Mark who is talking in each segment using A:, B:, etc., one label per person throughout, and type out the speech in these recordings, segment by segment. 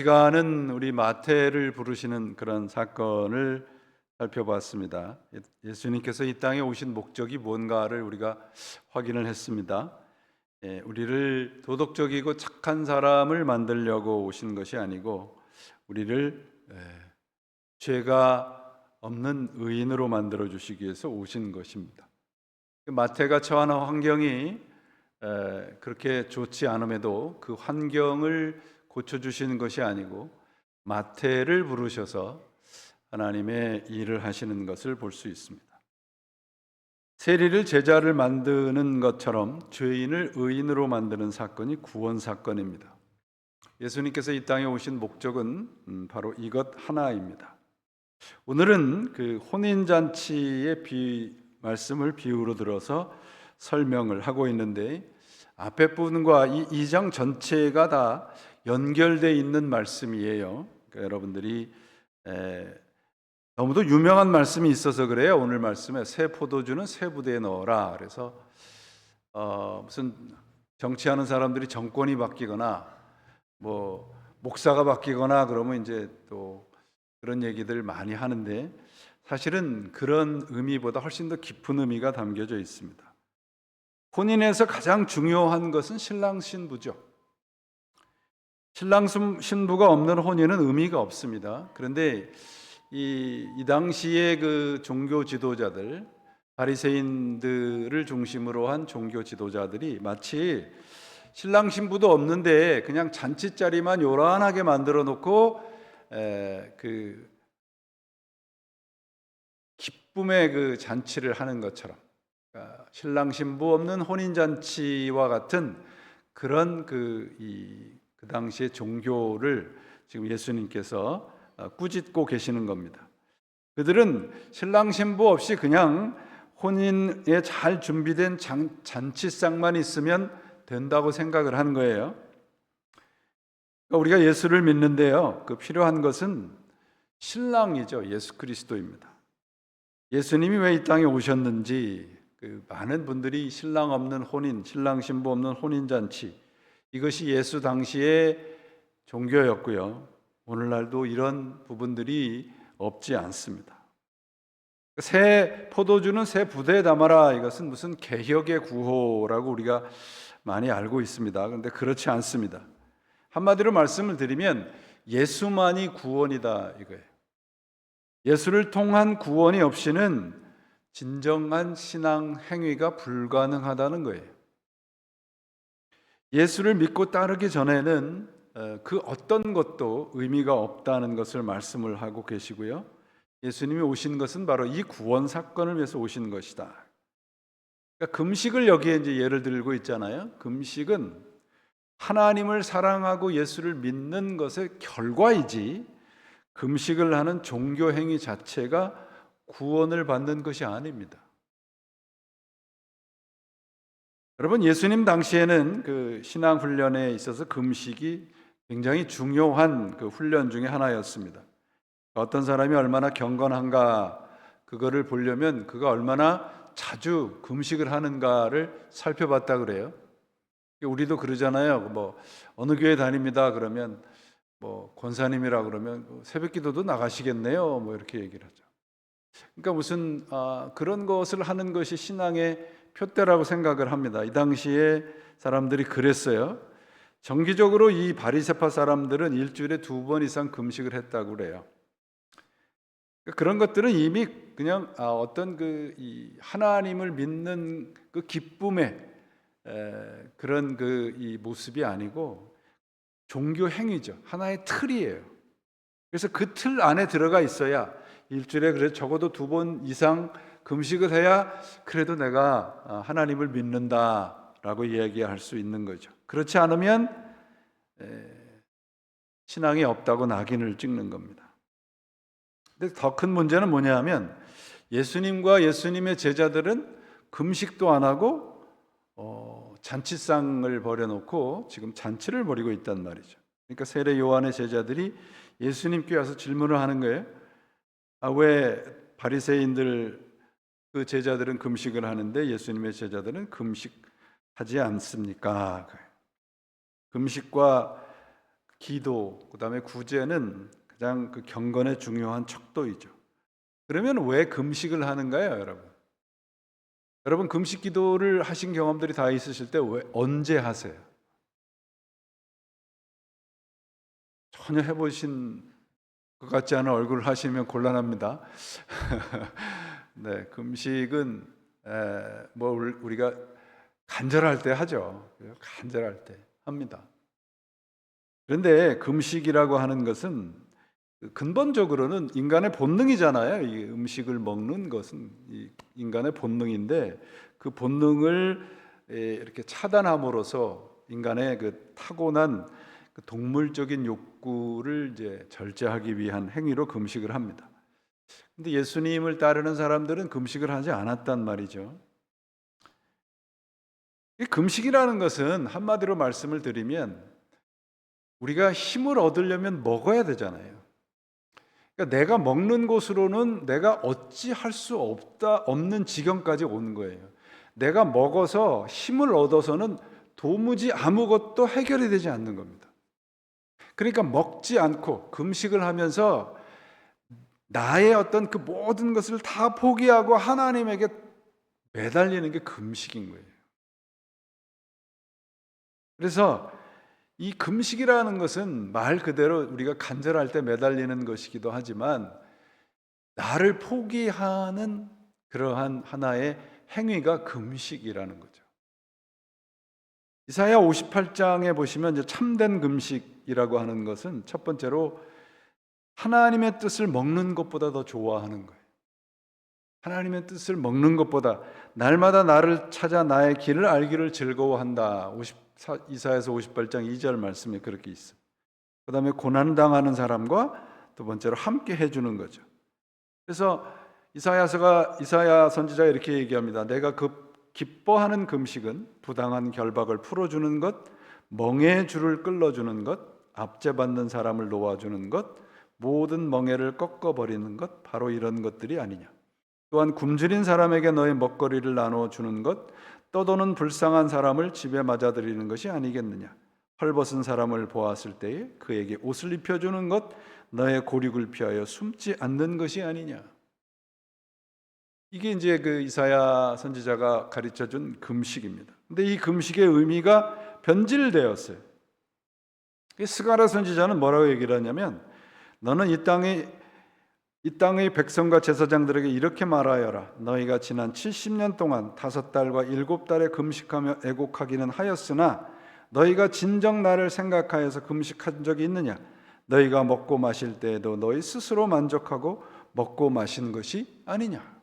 A: 시간은 우리 마태를 부르시는 그런 사건을 살펴봤습니다. 예수님께서 이 땅에 오신 목적이 뭔가를 우리가 확인을 했습니다. 우리를 도덕적이고 착한 사람을 만들려고 오신 것이 아니고 우리를 죄가 없는 의인으로 만들어 주시기 위해서 오신 것입니다. 마태가 처한 환경이 그렇게 좋지 않음에도 그 환경을 고쳐주시는 것이 아니고 마태를 부르셔서 하나님의 일을 하시는 것을 볼 수 있습니다. 세리를 제자를 만드는 것처럼 죄인을 의인으로 만드는 사건이 구원 사건입니다. 예수님께서 이 땅에 오신 목적은 바로 이것 하나입니다. 오늘은 그 혼인잔치의 말씀을 비유로 들어서 설명을 하고 있는데 앞에 부분과 이 2장 전체가 다 연결되어 있는 말씀이에요. 그러니까 여러분들이 너무도 유명한 말씀이 있어서 그래요. 오늘 말씀에 새 포도주는 새 부대에 넣어라. 그래서 무슨 정치하는 사람들이 정권이 바뀌거나 뭐 목사가 바뀌거나 그러면 이제 또 그런 얘기들 많이 하는데 사실은 그런 의미보다 훨씬 더 깊은 의미가 담겨져 있습니다. 혼인에서 가장 중요한 것은 신랑 신부죠. 신랑 신부가 없는 혼인은 의미가 없습니다. 그런데 이 당시에 그 종교 지도자들, 바리새인들을 중심으로 한 종교 지도자들이 마치 신랑 신부도 없는데 그냥 잔치자리만 요란하게 만들어 놓고 그 기쁨의 그 잔치를 하는 것처럼, 그러니까 신랑 신부 없는 혼인 잔치와 같은 그런 그 당시의 종교를 지금 예수님께서 꾸짖고 계시는 겁니다. 그들은 신랑 신부 없이 그냥 혼인에 잘 준비된 잔치상만 있으면 된다고 생각을 하는 거예요. 그러니까 우리가 예수를 믿는데요, 그 필요한 것은 신랑이죠. 예수 그리스도입니다. 예수님이 왜 이 땅에 오셨는지, 그 많은 분들이 신랑 없는 혼인, 신랑 신부 없는 혼인 잔치, 이것이 예수 당시의 종교였고요. 오늘날도 이런 부분들이 없지 않습니다. 새 포도주는 새 부대에 담아라. 이것은 무슨 개혁의 구호라고 우리가 많이 알고 있습니다. 그런데 그렇지 않습니다. 한마디로 말씀을 드리면 예수만이 구원이다 이거예요. 예수를 통한 구원이 없이는 진정한 신앙 행위가 불가능하다는 거예요. 예수를 믿고 따르기 전에는 그 어떤 것도 의미가 없다는 것을 말씀을 하고 계시고요. 예수님이 오신 것은 바로 이 구원 사건을 위해서 오신 것이다. 그러니까 금식을 여기에 이제 예를 들고 있잖아요. 금식은 하나님을 사랑하고 예수를 믿는 것의 결과이지 금식을 하는 종교 행위 자체가 구원을 받는 것이 아닙니다. 여러분, 예수님 당시에는 그 신앙 훈련에 있어서 금식이 굉장히 중요한 그 훈련 중에 하나였습니다. 어떤 사람이 얼마나 경건한가, 그거를 보려면 그가 얼마나 자주 금식을 하는가를 살펴봤다 그래요. 우리도 그러잖아요. 뭐 어느 교회 다닙니다 그러면 뭐 권사님이라 그러면 새벽기도도 나가시겠네요. 뭐 이렇게 얘기를 하죠. 그러니까 무슨 그런 것을 하는 것이 신앙의 표대라고 생각을 합니다. 이 당시에 사람들이 그랬어요. 정기적으로 이 바리새파 사람들은 일주일에 2번 이상 금식을 했다고 그래요. 그런 것들은 이미 그냥 어떤 이 하나님을 믿는 그 기쁨의 그런 이 모습이 아니고 종교 행위죠. 하나의 틀이에요. 그래서 그 틀 안에 들어가 있어야 일주일에 그래 적어도 2번 이상 금식을 해야 그래도 내가 하나님을 믿는다라고 이야기할 수 있는 거죠. 그렇지 않으면 신앙이 없다고 낙인을 찍는 겁니다. 근데 더 큰 문제는 뭐냐면 예수님과 예수님의 제자들은 금식도 안 하고 잔치상을 벌여놓고 지금 잔치를 벌이고 있단 말이죠. 그러니까 세례 요한의 제자들이 예수님께 와서 질문을 하는 거예요. 왜 바리새인들 그 제자들은 금식을 하는데 예수님의 제자들은 금식하지 않습니까? 금식과 기도, 그다음에 구제는 가장 그 경건의 중요한 척도이죠. 그러면 왜 금식을 하는가요, 여러분? 여러분 금식 기도를 하신 경험들이 다 있으실 때 왜 언제 하세요? 전혀 해보신 것 같지 않은 얼굴을 하시면 곤란합니다. 네, 금식은 뭐 우리가 간절할 때 하죠. 간절할 때 합니다. 그런데 금식이라고 하는 것은 근본적으로는 인간의 본능이잖아요. 이 음식을 먹는 것은 인간의 본능인데 그 본능을 이렇게 차단함으로써 인간의 그 타고난 그 동물적인 욕구를 이제 절제하기 위한 행위로 금식을 합니다. 근데 예수님을 따르는 사람들은 금식을 하지 않았단 말이죠. 이 금식이라는 것은 한마디로 말씀을 드리면 우리가 힘을 얻으려면 먹어야 되잖아요. 그러니까 내가 먹는 것으로는 내가 어찌할 수 없는 지경까지 오는 거예요. 내가 먹어서 힘을 얻어서는 도무지 아무것도 해결이 되지 않는 겁니다. 그러니까 먹지 않고 금식을 하면서 나의 어떤 그 모든 것을 다 포기하고 하나님에게 매달리는 게 금식인 거예요. 그래서 이 금식이라는 것은 말 그대로 우리가 간절할 때 매달리는 것이기도 하지만 나를 포기하는 그러한 하나의 행위가 금식이라는 거죠. 이사야 58장에 보시면 이제 참된 금식이라고 하는 것은 첫 번째로 하나님의 뜻을 먹는 것보다 더 좋아하는 거예요. 하나님의 뜻을 먹는 것보다 날마다 나를 찾아 나의 길을 알기를 즐거워한다. 이사야서 58장 2절 말씀에 그렇게 있어요. 그 다음에 고난당하는 사람과 두 번째로 함께 해주는 거죠. 그래서 이사야 선지자가 이렇게 얘기합니다. 내가 기뻐하는 금식은 부당한 결박을 풀어주는 것, 멍에의 줄을 끌어주는 것, 압제받는 사람을 놓아주는 것, 모든 멍에를 꺾어버리는 것, 바로 이런 것들이 아니냐. 또한 굶주린 사람에게 너의 먹거리를 나눠주는 것, 떠도는 불쌍한 사람을 집에 맞아들이는 것이 아니겠느냐. 헐벗은 사람을 보았을 때에 그에게 옷을 입혀주는 것, 너의 고륙을 피하여 숨지 않는 것이 아니냐. 이게 이제 그 이사야 선지자가 가르쳐준 금식입니다. 근데 이 금식의 의미가 변질되었어요. 스가랴 선지자는 뭐라고 얘기를 하냐면 너는 이 땅의 백성과 제사장들에게 이렇게 말하여라. 너희가 지난 70년 동안 5달과 7달에 금식하며 애곡하기는 하였으나 너희가 진정 나를 생각하여서 금식한 적이 있느냐? 너희가 먹고 마실 때에도 너희 스스로 만족하고 먹고 마신 것이 아니냐?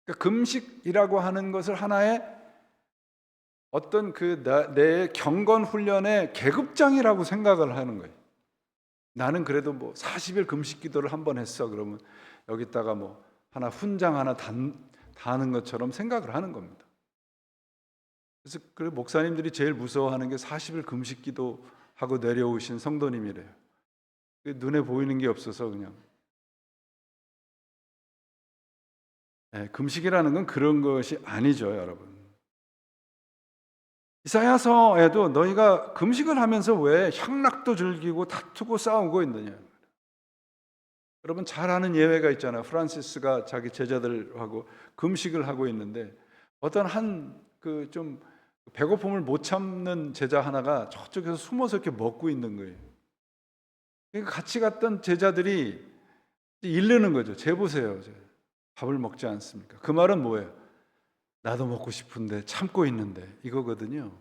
A: 그러니까 금식이라고 하는 것을 하나의 어떤 내 경건 훈련의 계급장이라고 생각을 하는 거예요. 나는 그래도 뭐 40일 금식 기도를 한 번 했어. 그러면 여기다가 뭐 하나 훈장 하나 다는 것처럼 생각을 하는 겁니다. 그래서 그 목사님들이 제일 무서워하는 게 40일 금식 기도하고 내려오신 성도님이래요. 눈에 보이는 게 없어서 그냥. 금식이라는 건 그런 것이 아니죠, 여러분. 이사야서에도 너희가 금식을 하면서 왜 향락도 즐기고 다투고 싸우고 있느냐. 여러분 잘 아는 예외가 있잖아요. 프란시스가 자기 제자들하고 금식을 하고 있는데 어떤 한 그 좀 배고픔을 못 참는 제자 하나가 저쪽에서 숨어서 이렇게 먹고 있는 거예요. 그러니까 같이 갔던 제자들이 이르는 거죠. 쟤 보세요. 밥을 먹지 않습니까? 그 말은 뭐예요? 나도 먹고 싶은데 참고 있는데 이거거든요.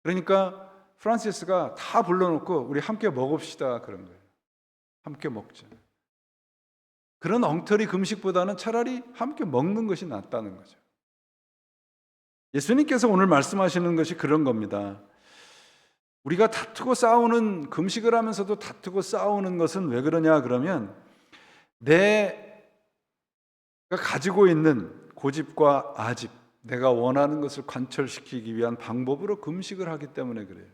A: 그러니까 프란시스가 다 불러놓고 우리 함께 먹읍시다 그런 거예요. 함께 먹자. 그런 엉터리 금식보다는 차라리 함께 먹는 것이 낫다는 거죠. 예수님께서 오늘 말씀하시는 것이 그런 겁니다. 우리가 다투고 싸우는 금식을 하면서도 다투고 싸우는 것은 왜 그러냐 그러면 내가 가지고 있는 고집과 아집, 내가 원하는 것을 관철시키기 위한 방법으로 금식을 하기 때문에 그래요.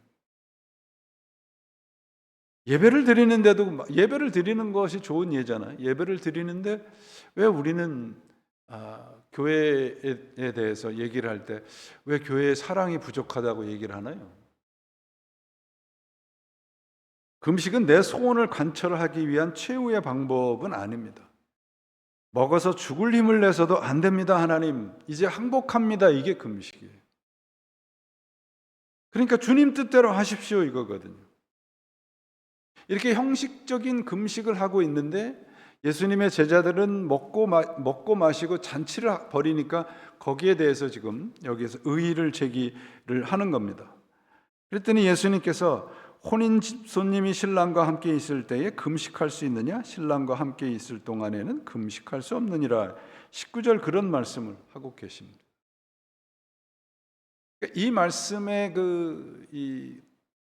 A: 예배를 드리는 것이 좋은 예잖아요. 예배를 드리는데 왜 우리는 교회에 대해서 얘기를 할 때 왜 교회에 사랑이 부족하다고 얘기를 하나요? 금식은 내 소원을 관철하기 위한 최후의 방법은 아닙니다. 먹어서 죽을 힘을 내서도 안 됩니다, 하나님. 이제 항복합니다. 이게 금식이에요. 그러니까 주님 뜻대로 하십시오, 이거거든요. 이렇게 형식적인 금식을 하고 있는데 예수님의 제자들은 먹고 마시고 잔치를 벌이니까 거기에 대해서 지금 여기에서 의의를 제기를 하는 겁니다. 그랬더니 예수님께서 혼인 손님이 신랑과 함께 있을 때에 금식할 수 있느냐? 신랑과 함께 있을 동안에는 금식할 수 없느니라. 19절 그런 말씀을 하고 계십니다. 이 말씀의 이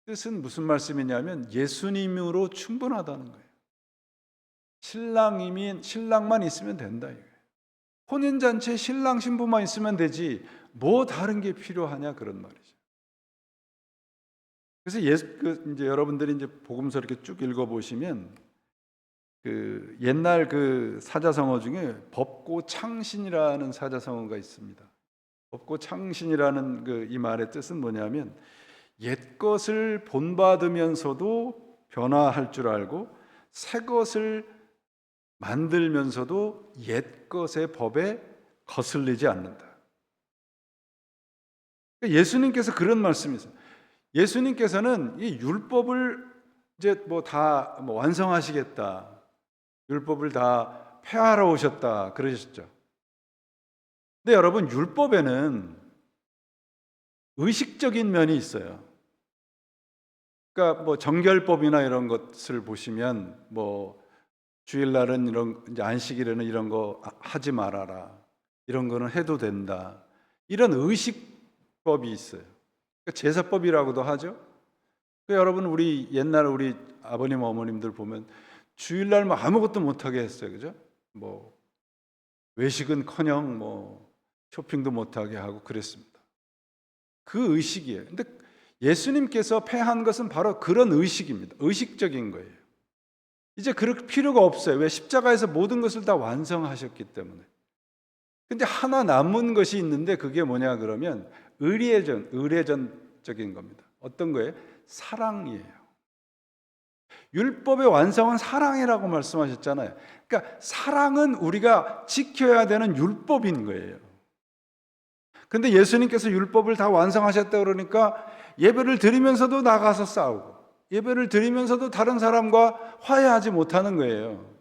A: 뜻은 무슨 말씀이냐면 예수님으로 충분하다는 거예요. 신랑만 있으면 된다 이거예요. 혼인 잔치에 신랑 신부만 있으면 되지 뭐 다른 게 필요하냐 그런 말이죠. 그래서 이제 여러분들이 이제 복음서 이렇게 쭉 읽어보시면 그 옛날 그 사자성어 중에 법고창신이라는 사자성어가 있습니다. 법고창신이라는 이 말의 뜻은 뭐냐면 옛 것을 본받으면서도 변화할 줄 알고 새 것을 만들면서도 옛 것의 법에 거슬리지 않는다. 예수님께서 그런 말씀이세요. 예수님께서는 이 율법을 이제 다 완성하시겠다. 율법을 다 폐하러 오셨다. 그러셨죠. 근데 여러분, 율법에는 의식적인 면이 있어요. 그러니까 정결법이나 이런 것을 보시면 주일날은 이제 안식일에는 이런 거 하지 말아라. 이런 거는 해도 된다. 이런 의식법이 있어요. 제사법이라고도 하죠. 여러분 옛날 우리 아버님 어머님들 보면 주일날 아무것도 못하게 했어요, 그죠? 외식은커녕 쇼핑도 못하게 하고 그랬습니다. 그 의식이에요. 근데 예수님께서 폐한 것은 바로 그런 의식입니다. 의식적인 거예요. 이제 그럴 필요가 없어요. 왜? 십자가에서 모든 것을 다 완성하셨기 때문에. 근데 하나 남은 것이 있는데 그게 뭐냐 그러면 의례전적인 겁니다. 어떤 거예요? 사랑이에요. 율법의 완성은 사랑이라고 말씀하셨잖아요. 그러니까 사랑은 우리가 지켜야 되는 율법인 거예요. 근데 예수님께서 율법을 다 완성하셨다 그러니까 예배를 드리면서도 나가서 싸우고 예배를 드리면서도 다른 사람과 화해하지 못하는 거예요.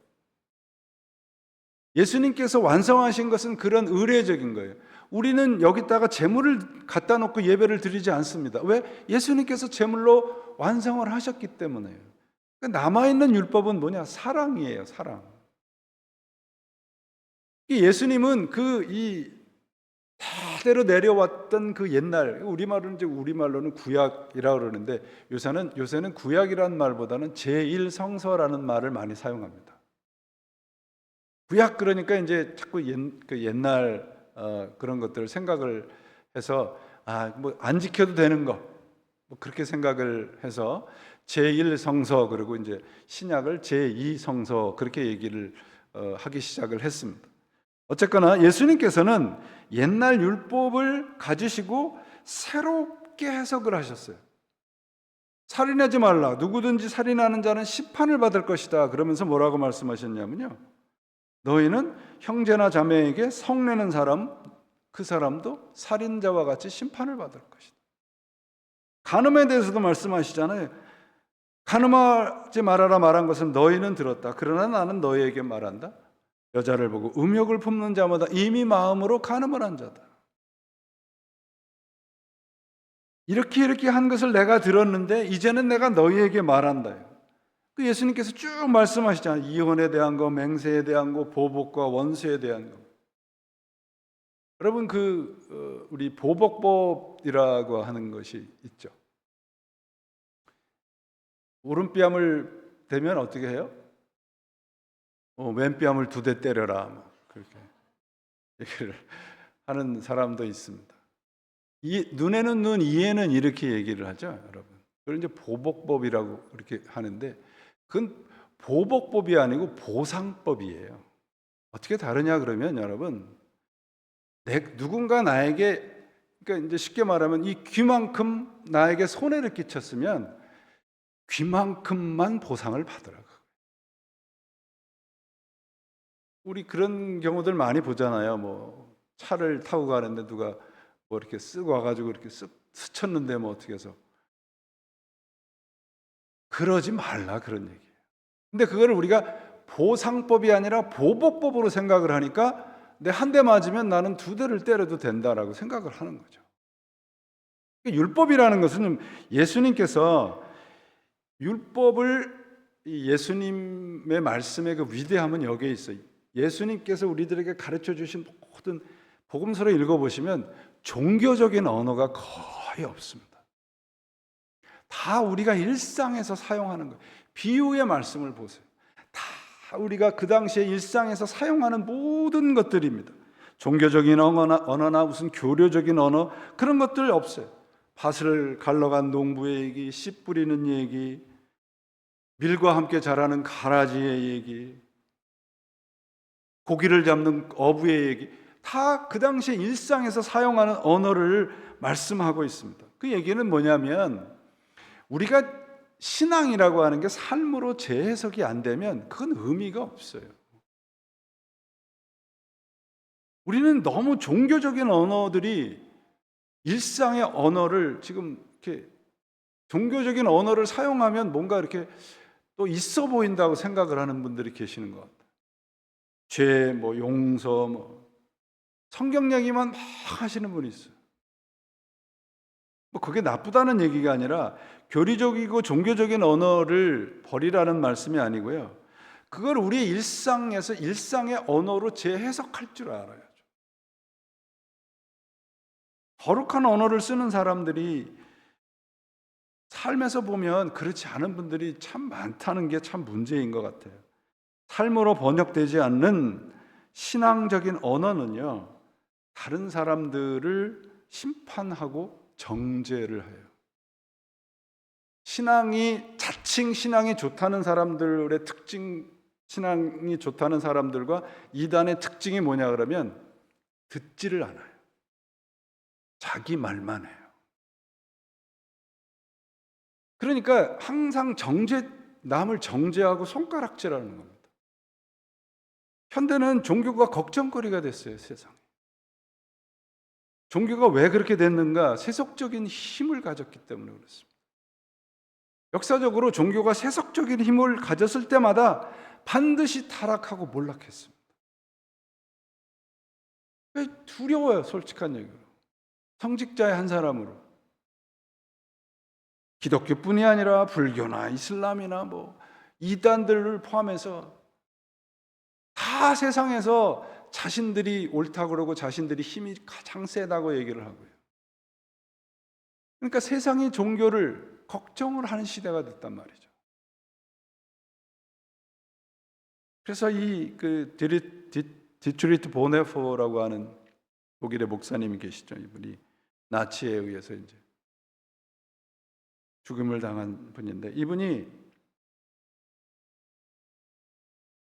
A: 예수님께서 완성하신 것은 그런 의례적인 거예요. 우리는 여기다가 제물을 갖다 놓고 예배를 드리지 않습니다. 왜? 예수님께서 제물로 완성을 하셨기 때문에요. 그러니까 남아있는 율법은 뭐냐? 사랑이에요, 사랑. 예수님은 대대로 내려왔던 그 옛날, 우리말로는 구약이라고 그러는데 요새는 구약이라는 말보다는 제1성서라는 말을 많이 사용합니다. 구약 그러니까 이제 자꾸 옛날 그런 것들을 생각을 해서 안 지켜도 되는 거 그렇게 생각을 해서 제1성서 그리고 이제 신약을 제2성서 그렇게 얘기를 하기 시작을 했습니다. 어쨌거나 예수님께서는 옛날 율법을 가지시고 새롭게 해석을 하셨어요. 살인하지 말라. 누구든지 살인하는 자는 심판을 받을 것이다. 그러면서 뭐라고 말씀하셨냐면요. 너희는 형제나 자매에게 성내는 사람, 그 사람도 살인자와 같이 심판을 받을 것이다. 간음에 대해서도 말씀하시잖아요. 간음하지 말아라 말한 것은 너희는 들었다. 그러나 나는 너희에게 말한다. 여자를 보고 음욕을 품는 자마다 이미 마음으로 간음을 한 자다. 이렇게 한 것을 내가 들었는데 이제는 내가 너희에게 말한다. 그 예수님께서 쭉 말씀하시잖아요. 이혼에 대한 거, 맹세에 대한 거, 보복과 원수에 대한 거. 여러분 우리 보복법이라고 하는 것이 있죠. 오른뺨을 대면 어떻게 해요? 왼뺨을 2대 때려라. 그렇게 얘기를 하는 사람도 있습니다. 눈에는 눈, 이에는 이렇게 얘기를 하죠, 여러분. 그걸 이제 보복법이라고 그렇게 하는데, 그건 보복법이 아니고 보상법이에요. 어떻게 다르냐 그러면 여러분, 누군가 나에게, 그러니까 이제 쉽게 말하면 이 귀만큼 나에게 손해를 끼쳤으면 귀만큼만 보상을 받으라고. 우리 그런 경우들 많이 보잖아요. 뭐 차를 타고 가는데 누가 뭐 이렇게 쓱 와가지고 이렇게 쓱 스쳤는데 뭐 어떻게 해서 그러지 말라 그런 얘기예요. 근데 그거를 우리가 보상법이 아니라 보복법으로 생각을 하니까 내 한 대 맞으면 나는 두 대를 때려도 된다라고 생각을 하는 거죠. 율법이라는 것은 예수님께서 율법을 예수님의 말씀의 그 위대함은 여기에 있어요. 예수님께서 우리들에게 가르쳐 주신 모든 복음서를 읽어보시면 종교적인 언어가 거의 없습니다. 다 우리가 일상에서 사용하는 거예요. 비유의 말씀을 보세요. 다 우리가 그 당시에 일상에서 사용하는 모든 것들입니다. 종교적인 언어나 무슨 교류적인 언어 그런 것들 없어요. 밭을 갈러간 농부의 얘기, 씨 뿌리는 얘기, 밀과 함께 자라는 가라지의 얘기, 고기를 잡는 어부의 얘기, 다 그 당시에 일상에서 사용하는 언어를 말씀하고 있습니다. 그 얘기는 뭐냐면 우리가 신앙이라고 하는 게 삶으로 재해석이 안 되면 그건 의미가 없어요. 우리는 너무 종교적인 언어들이 일상의 언어를 지금 이렇게 종교적인 언어를 사용하면 뭔가 이렇게 또 있어 보인다고 생각을 하는 분들이 계시는 것 같아요. 죄, 뭐 용서, 뭐 성경 얘기만 막 하시는 분이 있어요. 뭐 그게 나쁘다는 얘기가 아니라 교리적이고 종교적인 언어를 버리라는 말씀이 아니고요. 그걸 우리의 일상에서 일상의 언어로 재해석할 줄 알아야죠. 거룩한 언어를 쓰는 사람들이 삶에서 보면 그렇지 않은 분들이 참 많다는 게 참 문제인 것 같아요. 삶으로 번역되지 않는 신앙적인 언어는요, 다른 사람들을 심판하고 정죄를 해요. 자칭 신앙이 좋다는 사람들의 특징, 신앙이 좋다는 사람들과 이단의 특징이 뭐냐 그러면 듣지를 않아요. 자기 말만 해요. 그러니까 항상 남을 정죄하고 손가락질하는 겁니다. 현대는 종교가 걱정거리가 됐어요, 세상에. 종교가 왜 그렇게 됐는가? 세속적인 힘을 가졌기 때문에 그렇습니다. 역사적으로 종교가 세속적인 힘을 가졌을 때마다 반드시 타락하고 몰락했습니다. 두려워요, 솔직한 얘기로. 성직자의 한 사람으로. 기독교뿐이 아니라 불교나 이슬람이나 뭐 이단들을 포함해서 다 세상에서 자신들이 옳다고 그러고 자신들이 힘이 가장 세다고 얘기를 하고요. 그러니까 세상이 종교를 걱정을 하는 시대가 됐단 말이죠. 그래서 디트리트 보네포라고 하는 독일의 목사님이 계시죠. 이분이 나치에 의해서 이제 죽음을 당한 분인데 이분이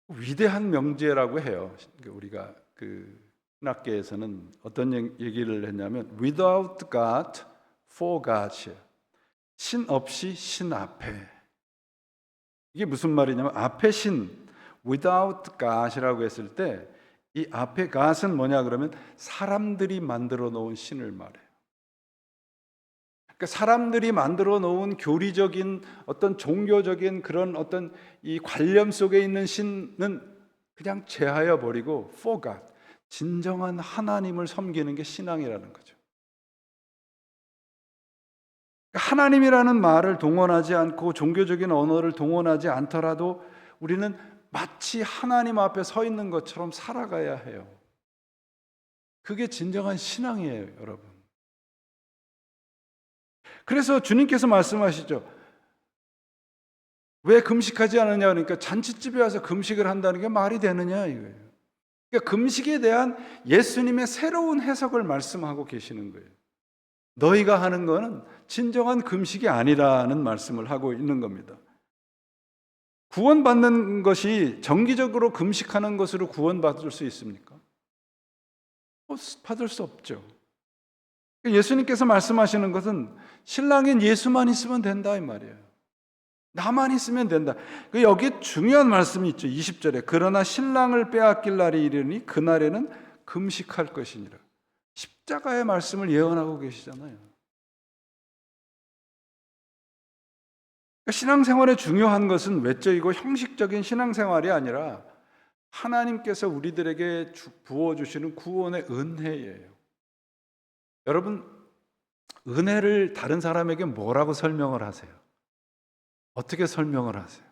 A: 위대한 명제라고 해요. 우리가 그 신학계에서는 어떤 얘기를 했냐면 without God, for God. 신 없이 신 앞에. 이게 무슨 말이냐면 앞에 신, without God이라고 했을 때 이 앞에 God은 뭐냐 그러면 사람들이 만들어 놓은 신을 말해요. 그러니까 사람들이 만들어 놓은 교리적인 어떤 종교적인 그런 어떤 이 관념 속에 있는 신은 그냥 제하여 버리고 for God, 진정한 하나님을 섬기는 게 신앙이라는 거죠. 하나님이라는 말을 동원하지 않고 종교적인 언어를 동원하지 않더라도 우리는 마치 하나님 앞에 서 있는 것처럼 살아가야 해요. 그게 진정한 신앙이에요, 여러분. 그래서 주님께서 말씀하시죠. 왜 금식하지 않느냐 그러니까 잔치집에 와서 금식을 한다는 게 말이 되느냐 이거예요. 그러니까 금식에 대한 예수님의 새로운 해석을 말씀하고 계시는 거예요. 너희가 하는 거는 진정한 금식이 아니라는 말씀을 하고 있는 겁니다. 구원받는 것이 정기적으로 금식하는 것으로 구원받을 수 있습니까? 받을 수 없죠. 예수님께서 말씀하시는 것은 신랑인 예수만 있으면 된다 이 말이에요. 나만 있으면 된다. 여기 중요한 말씀이 있죠. 20절에 그러나 신랑을 빼앗길 날이 이르니 그날에는 금식할 것이니라. 십자가의 말씀을 예언하고 계시잖아요. 신앙생활의 중요한 것은 외적이고 형식적인 신앙생활이 아니라 하나님께서 우리들에게 부어주시는 구원의 은혜예요. 여러분, 은혜를 다른 사람에게 뭐라고 설명을 하세요? 어떻게 설명을 하세요?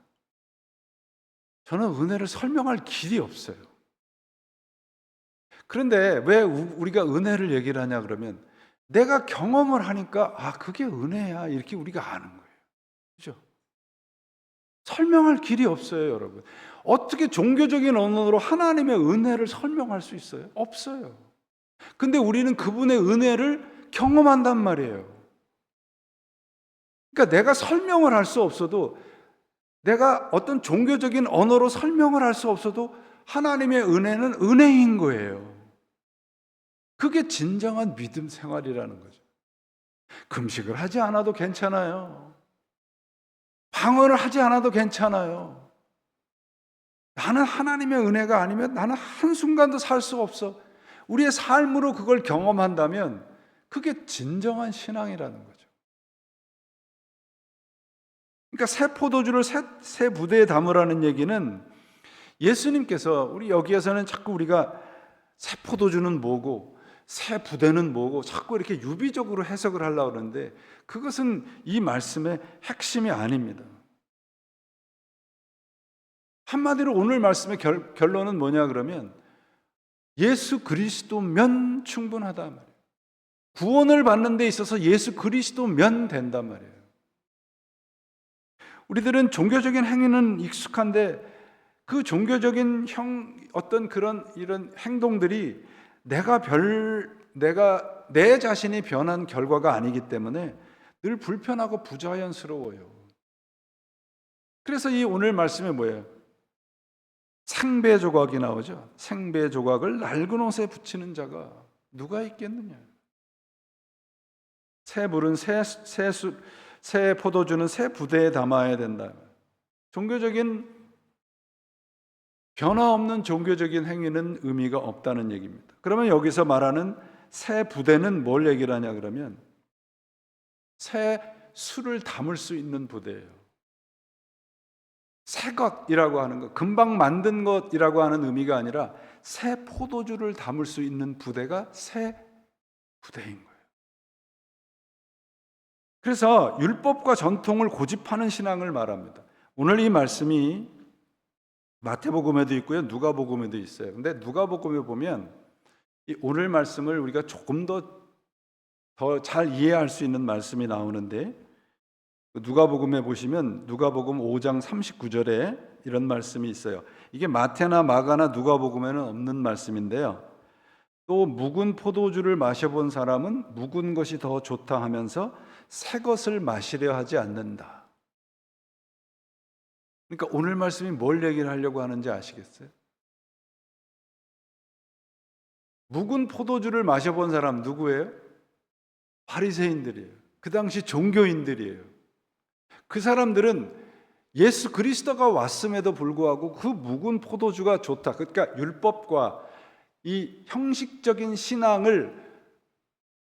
A: 저는 은혜를 설명할 길이 없어요. 그런데 왜 우리가 은혜를 얘기를 하냐 그러면 내가 경험을 하니까 그게 은혜야 이렇게 우리가 아는 거예요. 그죠? 설명할 길이 없어요, 여러분. 어떻게 종교적인 언어로 하나님의 은혜를 설명할 수 있어요? 없어요. 근데 우리는 그분의 은혜를 경험한단 말이에요. 그러니까 내가 설명을 할 수 없어도, 내가 어떤 종교적인 언어로 설명을 할 수 없어도 하나님의 은혜는 은혜인 거예요. 그게 진정한 믿음 생활이라는 거죠. 금식을 하지 않아도 괜찮아요. 방언을 하지 않아도 괜찮아요. 나는 하나님의 은혜가 아니면 나는 한순간도 살 수 없어. 우리의 삶으로 그걸 경험한다면 그게 진정한 신앙이라는 거죠. 그러니까 새 포도주를 새 부대에 담으라는 얘기는, 예수님께서, 우리 여기에서는 자꾸 우리가 새 포도주는 뭐고 새 부대는 뭐고 자꾸 이렇게 유비적으로 해석을 하려고 그러는데 그것은 이 말씀의 핵심이 아닙니다. 한마디로 오늘 말씀의 결론은 뭐냐 그러면 예수 그리스도면 충분하다 말이에요. 구원을 받는 데 있어서 예수 그리스도면 된단 말이에요. 우리들은 종교적인 행위는 익숙한데 그 종교적인 어떤 이런 행동들이 내 자신이 변한 결과가 아니기 때문에 늘 불편하고 부자연스러워요. 그래서 이 오늘 말씀에 뭐예요? 생배 조각이 나오죠. 생배 조각을 낡은 옷에 붙이는 자가 누가 있겠느냐? 새 물은 새 포도주는 새 부대에 담아야 된다. 변화 없는 종교적인 행위는 의미가 없다는 얘기입니다. 그러면 여기서 말하는 새 부대는 뭘 얘기를 하냐 그러면 새 술을 담을 수 있는 부대예요. 새 것이라고 하는 것, 금방 만든 것이라고 하는 의미가 아니라 새 포도주를 담을 수 있는 부대가 새 부대인 거예요. 그래서 율법과 전통을 고집하는 신앙을 말합니다. 오늘 이 말씀이 마태복음에도 있고요, 누가복음에도 있어요. 근데 누가복음에 보면 이 오늘 말씀을 우리가 조금 더 잘 이해할 수 있는 말씀이 나오는데, 누가복음에 보시면 누가복음 5장 39절에 이런 말씀이 있어요. 이게 마태나 마가나 누가복음에는 없는 말씀인데요. 또 묵은 포도주를 마셔본 사람은 묵은 것이 더 좋다 하면서 새 것을 마시려 하지 않는다. 그러니까 오늘 말씀이 뭘 얘기를 하려고 하는지 아시겠어요? 묵은 포도주를 마셔본 사람 누구예요? 바리새인들이에요. 그 당시 종교인들이에요. 그 사람들은 예수 그리스도가 왔음에도 불구하고 그 묵은 포도주가 좋다. 그러니까 율법과 이 형식적인 신앙을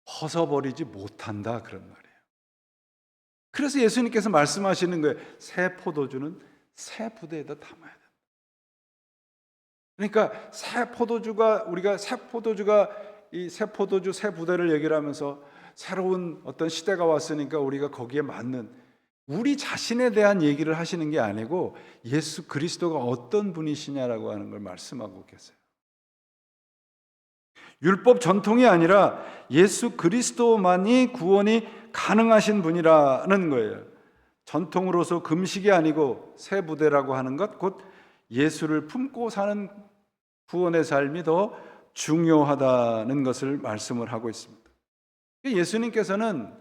A: 벗어버리지 못한다, 그런 말이에요. 그래서 예수님께서 말씀하시는 거예요. 새 포도주는 새 부대에다 담아야 된다. 그러니까 우리가 이 새 포도주 새 부대를 얘기를 하면서 새로운 어떤 시대가 왔으니까 우리가 거기에 맞는, 우리 자신에 대한 얘기를 하시는 게 아니고 예수 그리스도가 어떤 분이시냐라고 하는 걸 말씀하고 계세요. 율법 전통이 아니라 예수 그리스도만이 구원이 가능하신 분이라는 거예요. 전통으로서 금식이 아니고 새 부대라고 하는 것, 곧 예수를 품고 사는 구원의 삶이 더 중요하다는 것을 말씀을 하고 있습니다. 예수님께서는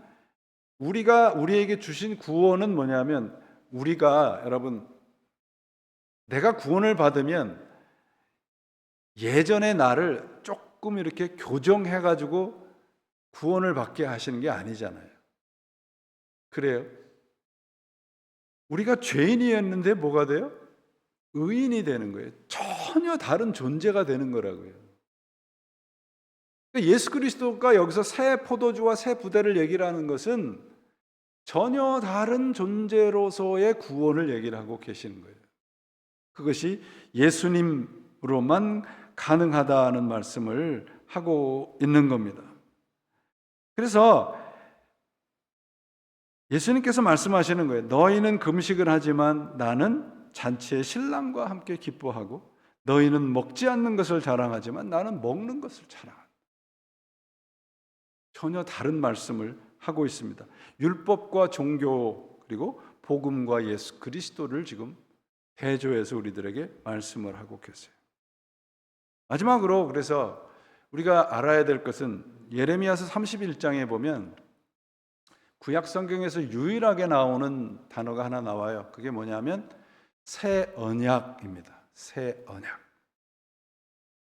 A: 우리에게 주신 구원은 뭐냐면, 여러분, 내가 구원을 받으면 예전의 나를 조금 이렇게 교정해가지고 구원을 받게 하시는 게 아니잖아요. 그래요? 우리가 죄인이었는데 뭐가 돼요? 의인이 되는 거예요. 전혀 다른 존재가 되는 거라고요. 그러니까 예수 그리스도가 여기서 새 포도주와 새 부대를 얘기를 하는 것은 전혀 다른 존재로서의 구원을 얘기를 하고 계시는 거예요. 그것이 예수님으로만 가능하다는 말씀을 하고 있는 겁니다. 그래서 예수님께서 말씀하시는 거예요. 너희는 금식을 하지만 나는 잔치의 신랑과 함께 기뻐하고, 너희는 먹지 않는 것을 자랑하지만 나는 먹는 것을 자랑한다. 전혀 다른 말씀을 하고 있습니다. 율법과 종교 그리고 복음과 예수 그리스도를 지금 대조해서 우리들에게 말씀을 하고 계세요. 마지막으로 그래서 우리가 알아야 될 것은 예레미야서 31장에 보면 구약 성경에서 유일하게 나오는 단어가 하나 나와요. 그게 뭐냐면 새 언약입니다. 새 언약.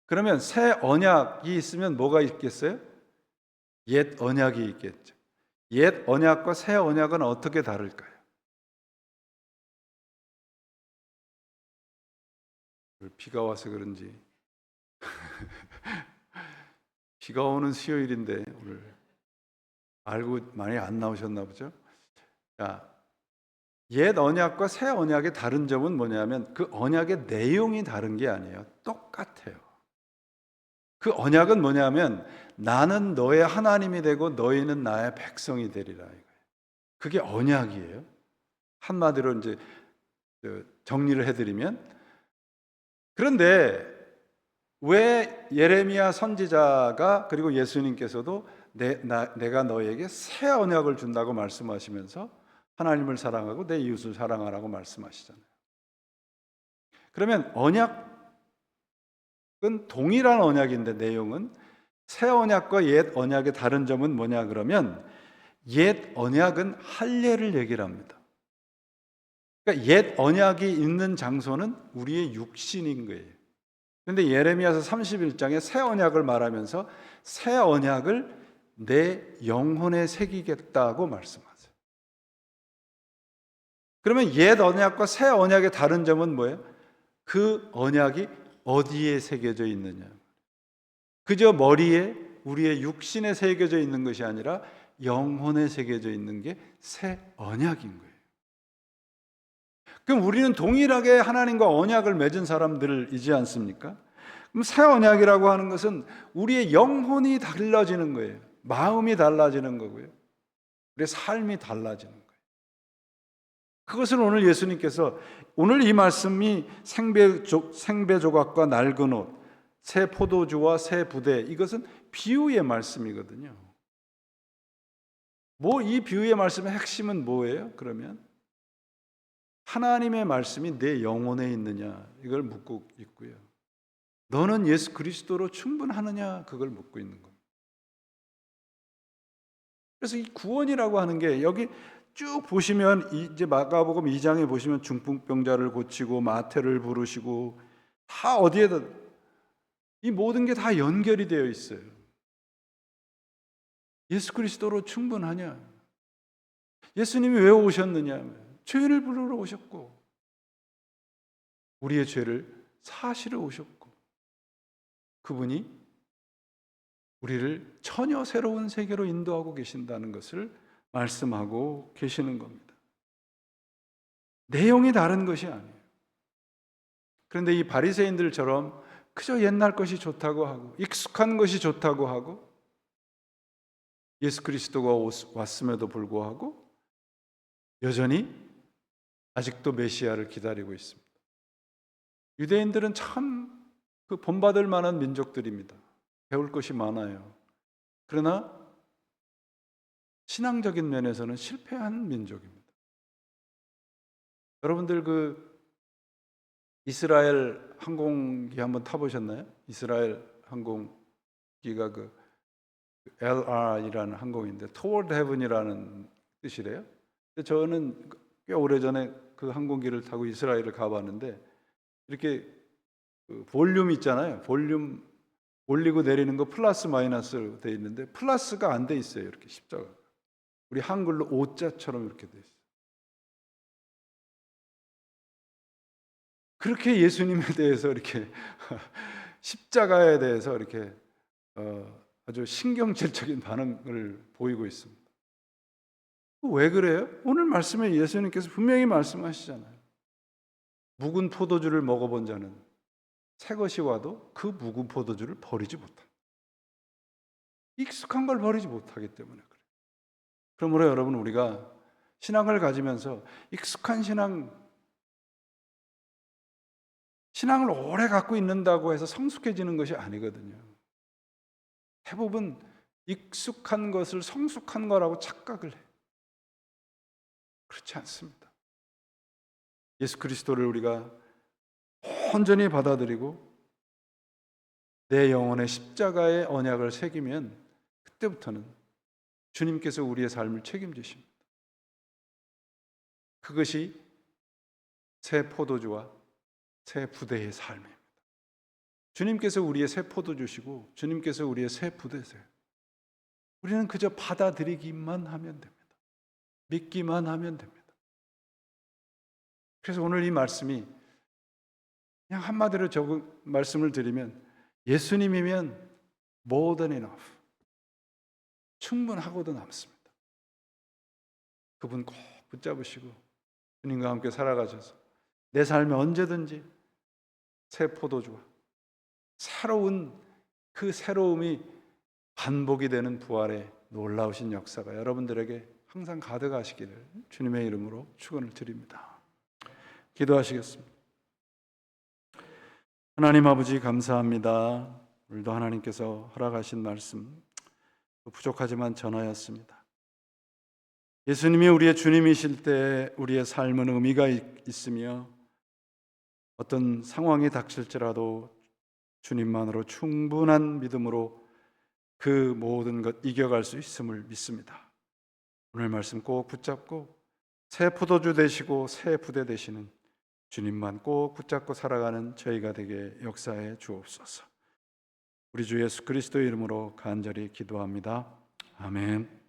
A: 그러면 새 언약이 있으면 뭐가 있겠어요? 옛 언약이 있겠죠. 옛 언약과 새 언약은 어떻게 다를까요? 비가 와서 그런지 비가 오는 수요일인데 오늘 알고 많이 안 나오셨나 보죠? 자, 옛 언약과 새 언약의 다른 점은 뭐냐면 그 언약의 내용이 다른 게 아니에요. 똑같아요. 그 언약은 뭐냐면 나는 너의 하나님이 되고 너희는 나의 백성이 되리라 이거예요. 그게 언약이에요. 한마디로 이제 정리를 해드리면, 그런데 왜 예레미야 선지자가 그리고 예수님께서도 내가 너에게 새 언약을 준다고 말씀하시면서 하나님을 사랑하고 내 이웃을 사랑하라고 말씀하시잖아요. 그러면 언약은 동일한 언약인데 내용은 새 언약과 옛 언약의 다른 점은 뭐냐 그러면 옛 언약은 할례를 얘기를 합니다. 그러니까 옛 언약이 있는 장소는 우리의 육신인 거예요. 그런데 예레미야서 31장에 새 언약을 말하면서 새 언약을 내 영혼에 새기겠다고 말씀하세요. 그러면 옛 언약과 새 언약의 다른 점은 뭐예요? 그 언약이 어디에 새겨져 있느냐. 그저 머리에 우리의 육신에 새겨져 있는 것이 아니라 영혼에 새겨져 있는 게 새 언약인 거예요. 그럼 우리는 동일하게 하나님과 언약을 맺은 사람들이지 않습니까? 그럼 새 언약이라고 하는 것은 우리의 영혼이 달라지는 거예요. 마음이 달라지는 거고요. 우리의 삶이 달라지는 거예요. 그것을 오늘 예수님께서 오늘 이 말씀이 생배 조각과 낡은 옷, 새 포도주와 새 부대, 이것은 비유의 말씀이거든요. 이 비유의 말씀의 핵심은 뭐예요? 그러면 하나님의 말씀이 내 영혼에 있느냐 이걸 묻고 있고요. 너는 예수 그리스도로 충분하느냐 그걸 묻고 있는 겁니다. 그래서 이 구원이라고 하는 게 여기 쭉 보시면 이제 마가복음 2장에 보시면 중풍병자를 고치고 마태를 부르시고 다 어디에다 이 모든 게 다 연결이 되어 있어요. 예수 그리스도로 충분하냐? 예수님이 왜 오셨느냐? 죄를 부르러 오셨고 우리의 죄를 사시러 오셨고 그분이 우리를 전혀 새로운 세계로 인도하고 계신다는 것을 말씀하고 계시는 겁니다. 내용이 다른 것이 아니에요. 그런데 이 바리새인들처럼 그저 옛날 것이 좋다고 하고 익숙한 것이 좋다고 하고 예수 그리스도가 왔음에도 불구하고 여전히 아직도 메시아를 기다리고 있습니다. 유대인들은 참 그 본받을 만한 민족들입니다. 배울 것이 많아요. 그러나 신앙적인 면에서는 실패한 민족입니다. 여러분들 그 이스라엘 항공기 한번 타보셨나요? 이스라엘 항공기가 그 LR이라는 항공인데 Toward Heaven이라는 뜻이래요. 근데 저는 꽤 오래전에 그 항공기를 타고 이스라엘을 가봤는데 이렇게 그 볼륨 있잖아요. 볼륨 올리고 내리는 거 플러스 마이너스로 돼 있는데 플러스가 안 돼 있어요. 이렇게 십자가. 우리 한글로 오자처럼 이렇게 돼 있어요. 그렇게 예수님에 대해서 이렇게 십자가에 대해서 이렇게 아주 신경질적인 반응을 보이고 있습니다. 왜 그래요? 오늘 말씀에 예수님께서 분명히 말씀하시잖아요. 묵은 포도주를 먹어본 자는 새 것이 와도 그 묵은 포도주를 버리지 못한다. 익숙한 걸 버리지 못하기 때문에 그래요. 그러므로 여러분, 우리가 신앙을 가지면서 익숙한 신앙을 오래 갖고 있는다고 해서 성숙해지는 것이 아니거든요. 대부분 익숙한 것을 성숙한 거라고 착각을 해요. 그렇지 않습니다. 예수 그리스도를 우리가 온전히 받아들이고 내 영혼의 십자가의 언약을 새기면 그때부터는 주님께서 우리의 삶을 책임지십니다. 그것이 새 포도주와 새 부대의 삶입니다. 주님께서 우리의 새 포도주시고 주님께서 우리의 새 부대세요. 우리는 그저 받아들이기만 하면 됩니다. 믿기만 하면 됩니다. 그래서 오늘 이 말씀이 그냥 한마디로 말씀을 드리면 예수님이면 more than enough, 충분하고도 남습니다. 그분 꼭 붙잡으시고 주님과 함께 살아가셔서 내 삶에 언제든지 새 포도주와 새로운 그 새로움이 반복이 되는 부활의 놀라우신 역사가 여러분들에게 항상 가득하시기를 주님의 이름으로 축원을 드립니다. 기도하시겠습니다. 하나님 아버지, 감사합니다. 오늘도 하나님께서 허락하신 말씀 부족하지만 전하였습니다. 예수님이 우리의 주님이실 때 우리의 삶은 의미가 있으며 어떤 상황이 닥칠지라도 주님만으로 충분한 믿음으로 그 모든 것 이겨갈 수 있음을 믿습니다. 오늘 말씀 꼭 붙잡고 새 포도주 되시고 새 부대 되시는 주님만 꼭 붙잡고 살아가는 저희가 되게 역사해 주옵소서. 우리 주 예수 그리스도의 이름으로 간절히 기도합니다. 아멘.